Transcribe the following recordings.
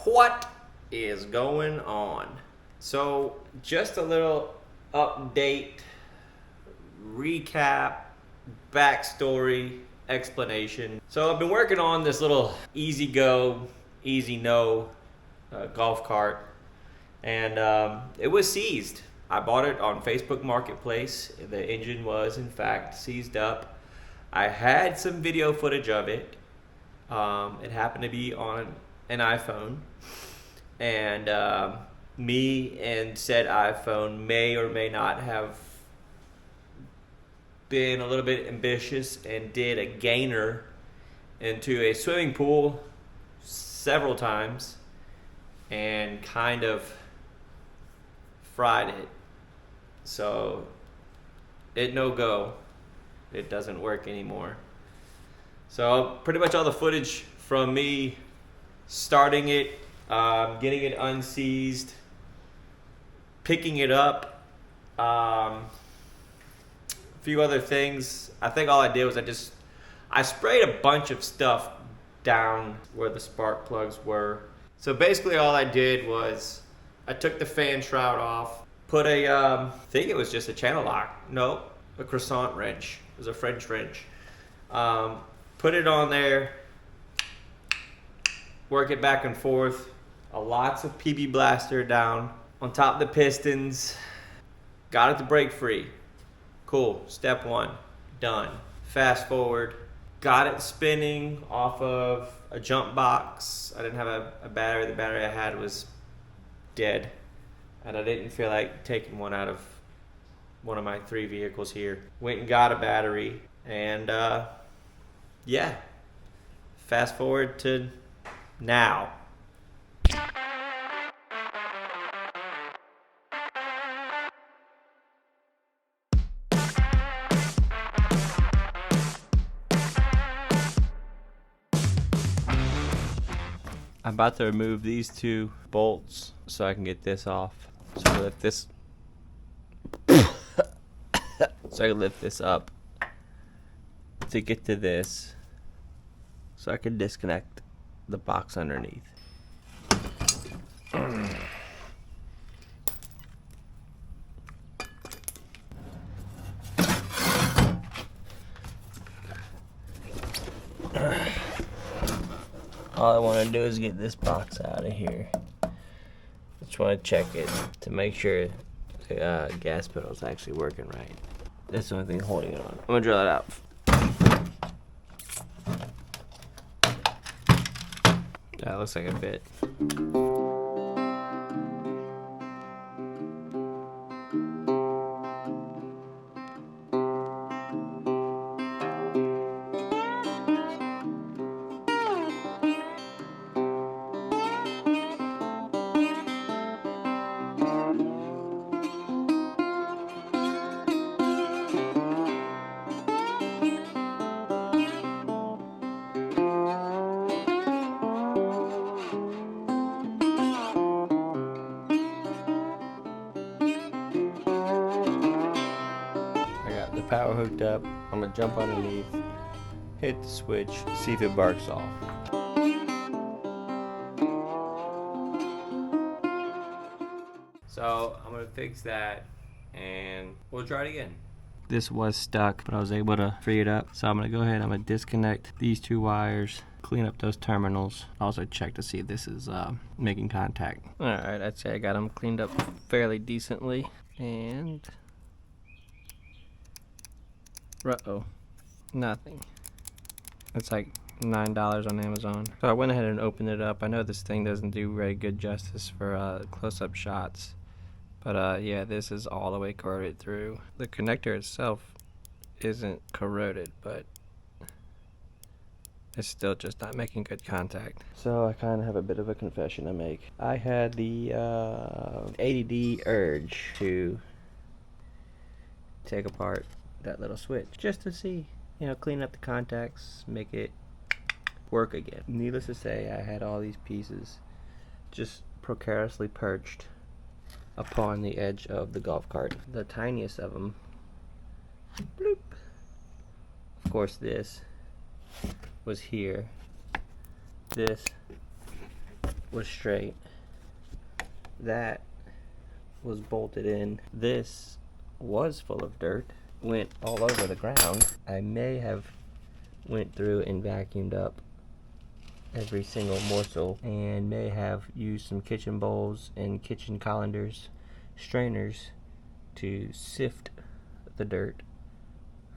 What is going on? So just a little update, recap, backstory, explanation. So I've been working on this little easy go, easy no golf cart, and it was seized. I bought it on Facebook Marketplace. The engine was in fact seized up. I had some video footage of it. It happened to be on an iPhone, and me and said iPhone may or may not have been a little bit ambitious and did a gainer into a swimming pool several times and kind of fried it. So it no go. It doesn't work anymore. So pretty much all the footage from me starting it, getting it unseized, picking it up, a few other things. I think all I did was I sprayed a bunch of stuff down where the spark plugs were. So basically all I did was I took the fan shroud off, put I think it was just a channel lock. No, a croissant wrench. It was a French wrench. Put it on there, work it back and forth. Lots of PB blaster down on top of the pistons. Got it to break free. Cool, step one, done. Fast forward, got it spinning off of a jump box. I didn't have a battery. The battery I had was dead, and I didn't feel like taking one out of one of my 3 vehicles here. Went and got a battery, and yeah, fast forward to now. I'm about to remove these 2 bolts so I can get this off. So I lift this so I can lift this up to get to this so I can disconnect the box underneath. All I want to do is get this box out of here. Just want to check it to make sure the gas pedal is actually working right. That's the only thing holding it on. I'm going to drill it out. That looks like a bit. Power hooked up. I'm gonna jump underneath, hit the switch, see if it barks off. So I'm gonna fix that and we'll try it again. This was stuck, but I was able to free it up. So I'm gonna go ahead, I'm gonna disconnect these 2 wires, clean up those terminals, also check to see if this is making contact. Alright, I'd say I got them cleaned up fairly decently, and uh-oh, nothing. It's like $9 on Amazon. So I went ahead and opened it up. I know this thing doesn't do very good justice for close-up shots, but yeah, this is all the way corroded through. The connector itself isn't corroded, but it's still just not making good contact. So I kind of have a bit of a confession to make. I had the ADD urge to take apart that little switch just to see, clean up the contacts, make it work again. Needless to say, I had all these pieces just precariously perched upon the edge of the golf cart. The tiniest of them, bloop. Of course, this was here. This was straight. That was bolted in. This was full of dirt, went all over the ground. I may have went through and vacuumed up every single morsel, and may have used some kitchen bowls and kitchen colanders, strainers, to sift the dirt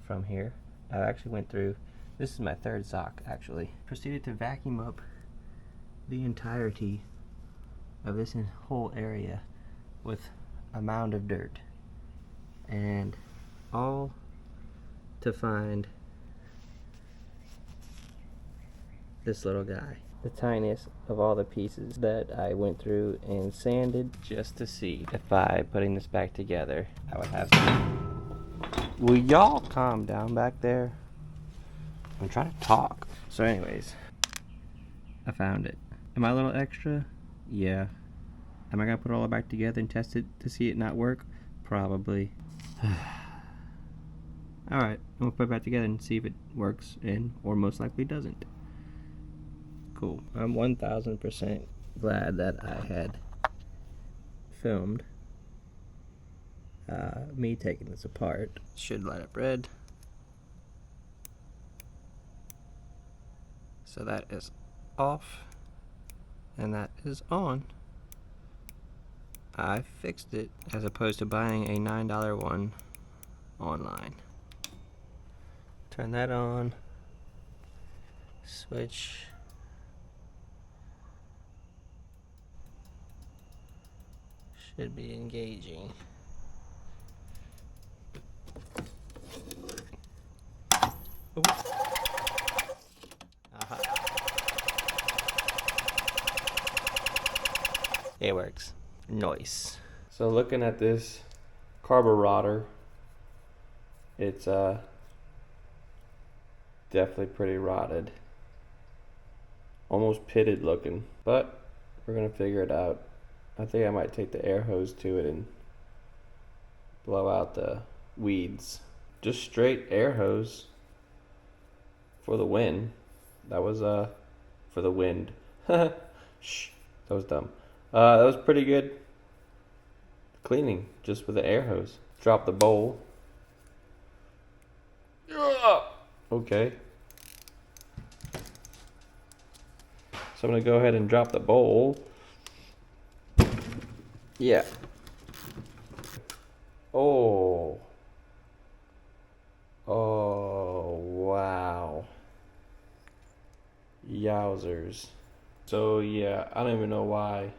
from here. I actually went through, this is my third sock actually, proceeded to vacuum up the entirety of this whole area with a mound of dirt, and all to find this little guy, the tiniest of all the pieces that I went through and sanded just to see if by putting this back together I would have some. Will y'all calm down back there? I'm trying to talk. So anyways, I found it. Am I a little extra? Yeah. Am I gonna put it all back together and test it to see it not work? Probably. Alright, I'm gonna put it back together and see if it works, and or most likely doesn't. Cool. I'm 1000% glad that I had filmed me taking this apart. Should light up red. So that is off, and that is on. I fixed it, as opposed to buying a $9 one online. Turn that on. Switch. Should be engaging. Aha. It works. Nice. So looking at this carburetor, it's definitely pretty rotted. Almost pitted looking, but we're gonna figure it out. I think I might take the air hose to it and blow out the weeds. Just straight air hose for the wind. That was for the wind. Shh, that was dumb. That was pretty good cleaning just with the air hose. Drop the bowl. Okay. So I'm gonna go ahead and drop the bowl. Yeah. Oh. Oh, wow. Yowzers. So yeah, I don't even know why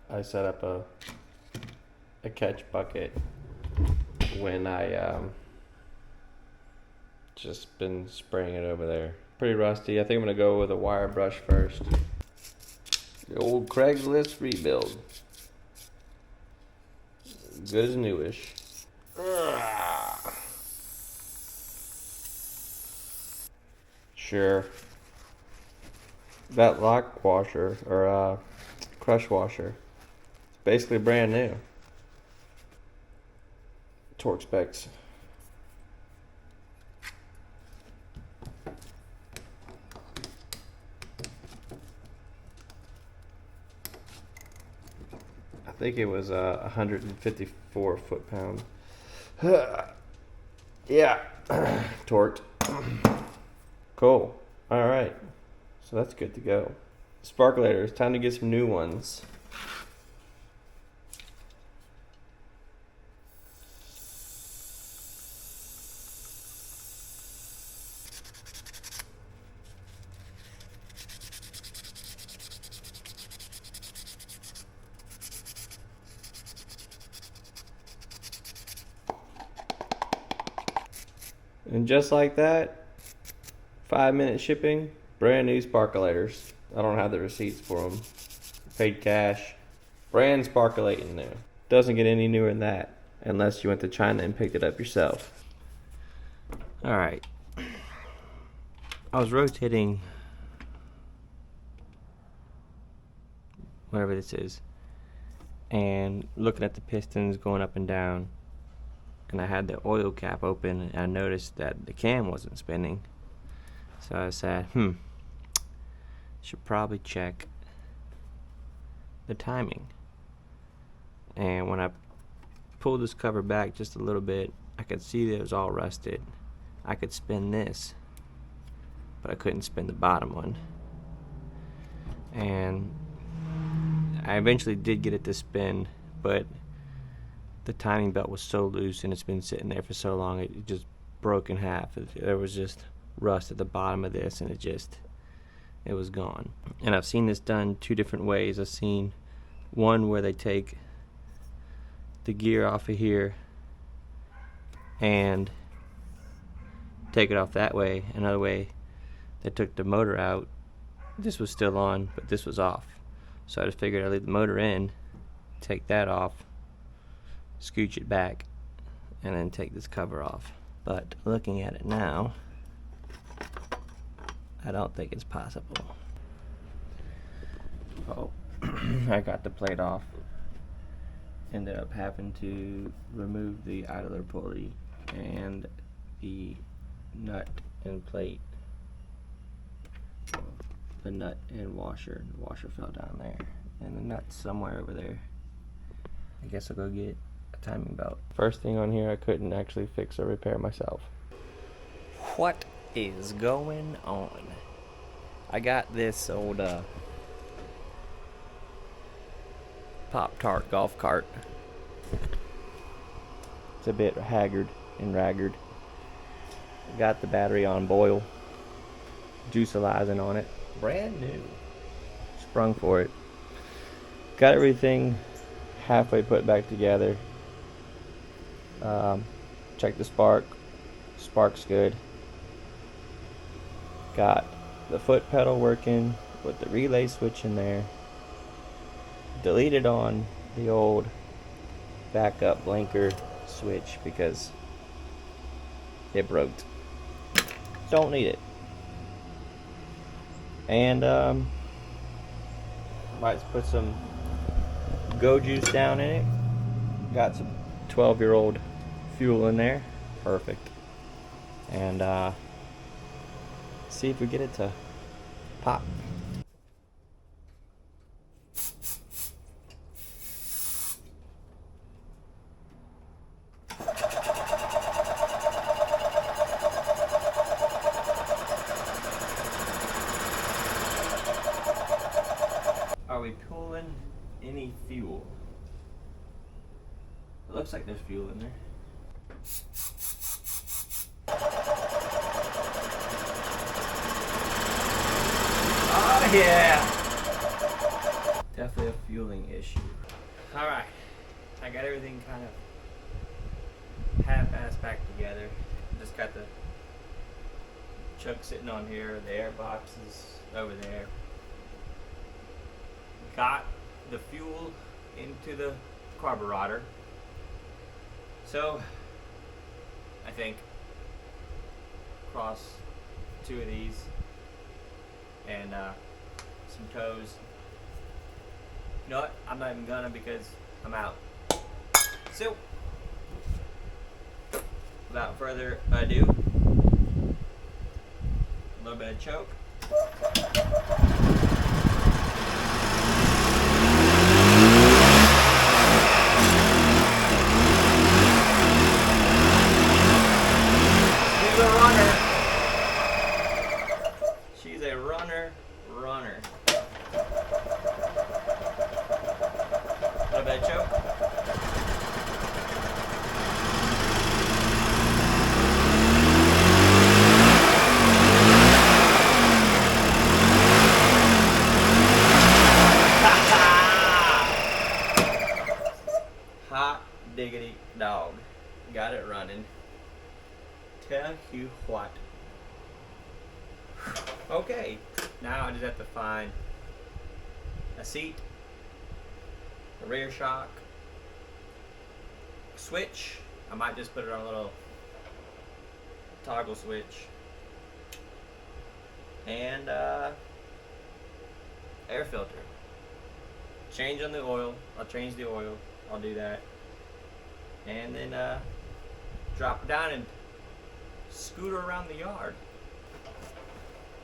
I set up a catch bucket when I just been spraying it over there. Pretty rusty. I think I'm gonna go with a wire brush first. The old Craigslist rebuild. Good as newish. Sure. That lock washer, or crush washer, it's basically brand new. Torque specs. I think it was 154 foot-pound. Yeah, torqued. Cool. All right, so that's good to go. Sparklators, time to get some new ones. And just like that, 5-minute shipping, brand new sparklators. I don't have the receipts for them. Paid cash. Brand sparkulating new. Doesn't get any newer than that unless you went to China and picked it up yourself. Alright. I was rotating whatever this is and looking at the pistons going up and down, and I had the oil cap open and I noticed that the cam wasn't spinning. So I said, should probably check the timing. And when I pulled this cover back just a little bit, I could see that it was all rusted. I could spin this, but I couldn't spin the bottom one. And I eventually did get it to spin, but the timing belt was so loose and it's been sitting there for so long, it just broke in half. There was just rust at the bottom of this, and it was gone. And I've seen this done two different ways. I've seen one where they take the gear off of here and take it off that way. Another way, they took the motor out. This was still on, but this was off. So I just figured I'd leave the motor in, take that off, scooch it back, and then take this cover off. But looking at it now, I don't think it's possible. Oh, I got the plate off. Ended up having to remove the idler pulley and the nut and plate. The nut and washer. The washer fell down there, and the nut's somewhere over there. I guess I'll go get a timing belt. First thing on here, I couldn't actually fix or repair myself. What is going on? I got this old Pop-Tart golf cart. It's a bit haggard and ragged. Got the battery on boil, juicealizing on it, brand new, sprung for it. Got everything halfway put back together. Check the spark's good. Got the foot pedal working with the relay switch in there. Deleted on the old backup blinker switch because it broke. Don't need it. And might put some Go juice down in it. Got some 12-year-old fuel in there. Perfect. And see if we get it to pop. Are we pulling any fuel? It looks like there's fuel in there. Oh yeah! Definitely a fueling issue. Alright, I got everything kind of half-assed back together. Just got the chuck sitting on here, the air box is over there. Got the fuel into the carburetor. So, I think cross two of these and some toes. You know what? I'm not even gonna because I'm out. So, without further ado, a little bit of choke. She's a runner. She's a runner. A little bit of choke. Hot diggity dog. Got it running. Tell you what. Okay, now I just have to find a seat, a rear shock, a switch. I might just put it on a little toggle switch, and air filter. Change on the oil. I'll change the oil. I'll do that, and then drop it down and scooter around the yard.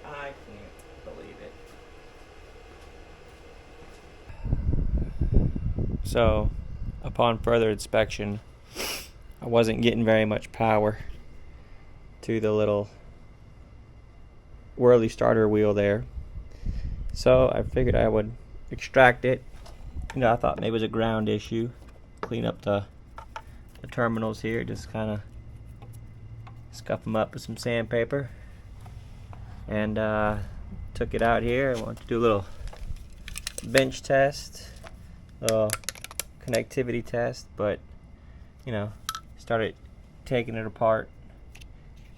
I can't believe So upon further inspection, I wasn't getting very much power to the little whirly starter wheel there. So I figured I would extract it. I thought maybe it was a ground issue. Clean up the terminals here, just kind of scuff them up with some sandpaper. And took it out here. I wanted to do a little bench test, a little connectivity test, but started taking it apart,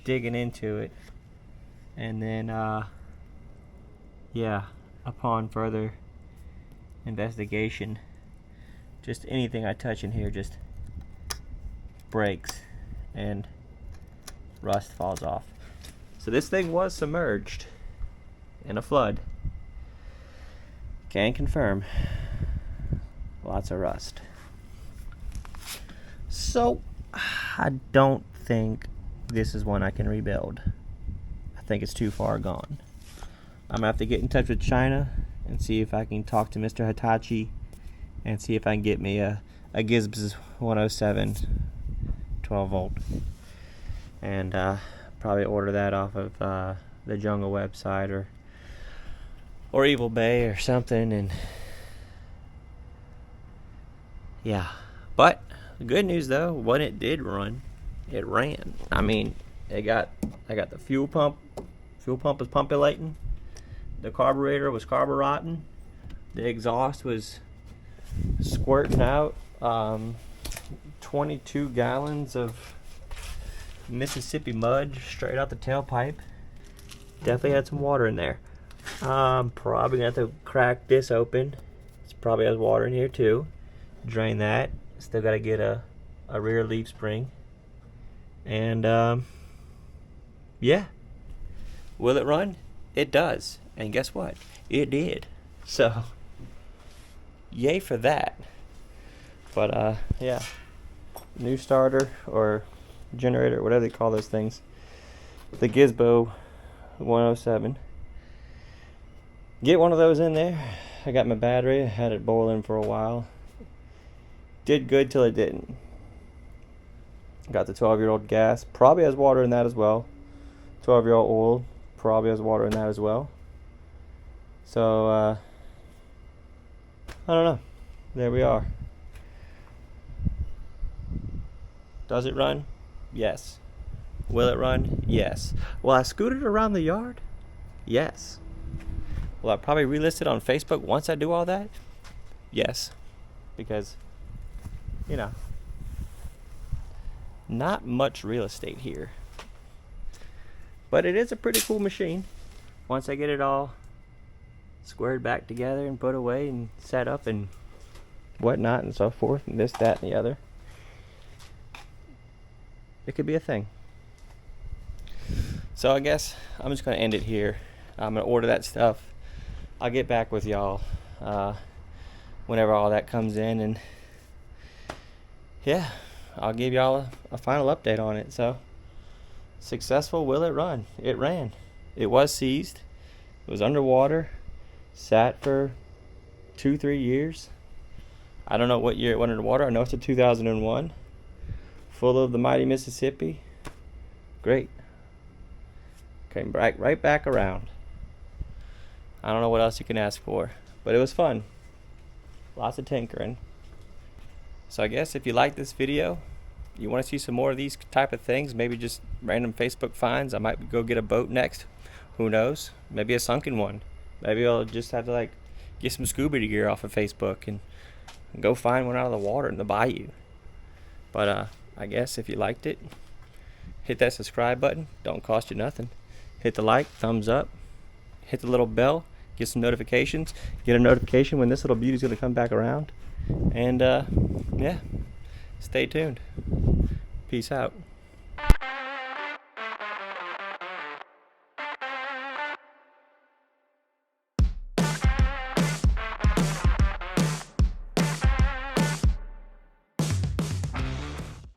digging into it, and then upon further investigation, just anything I touch in here just breaks and rust falls off. So this thing was submerged in a flood. Can confirm. Lots of rust. So I don't think this is one I can rebuild. I think it's too far gone. I'm gonna have to get in touch with China and see if I can talk to Mr. Hitachi and see if I can get me a Gibbs 107 12 volt, and probably order that off of the Jungle website or Evil Bay or something. And yeah, but the good news though, when it did run, it ran. I mean, I got the fuel pump was pumpulating, the carburetor was carbureting, the exhaust was squirting out 22 gallons of Mississippi mud straight out the tailpipe. Definitely had some water in there. Probably gonna have to crack this open. It probably has water in here too. Drain that. Still gotta get a rear leaf spring. And yeah. Will it run? It does. And guess what? It did. So yay for that. But yeah. New starter or generator, whatever they call those things. The Gizbo 107. Get one of those in there. I got my battery. I had it boiling for a while. Did good till it didn't. Got the 12-year-old gas. Probably has water in that as well. 12-year-old oil. Probably has water in that as well. So, I don't know. There we are. Does it run? Yes. Will it run? Yes. Will I scoot it around the yard? Yes. Will I probably relist it on Facebook once I do all that? Yes. Because, not much real estate here. But it is a pretty cool machine. Once I get it all squared back together and put away and set up and whatnot and so forth, and this, that, and the other, it could be a thing. So I guess I'm just going to end it here. I'm going to order that stuff. I'll get back with y'all whenever all that comes in, and yeah, I'll give y'all a final update on it. So, successful, will it run? It ran. It was seized. It was underwater. Sat for 2-3 years. I don't know what year it went underwater. I know it's a 2001. Full of the mighty Mississippi. Great. Came right back around. I don't know what else you can ask for, but it was fun. Lots of tinkering. So I guess if you like this video, you want to see some more of these type of things, maybe just random Facebook finds. I might go get a boat next. Who knows? Maybe a sunken one. Maybe I'll just have to get some scuba gear off of Facebook and go find one out of the water in the bayou. But I guess if you liked it, hit that subscribe button. Don't cost you nothing. Hit the like, thumbs up, hit the little bell, get some notifications, get a notification when this little beauty's going to come back around. And yeah, stay tuned. Peace out.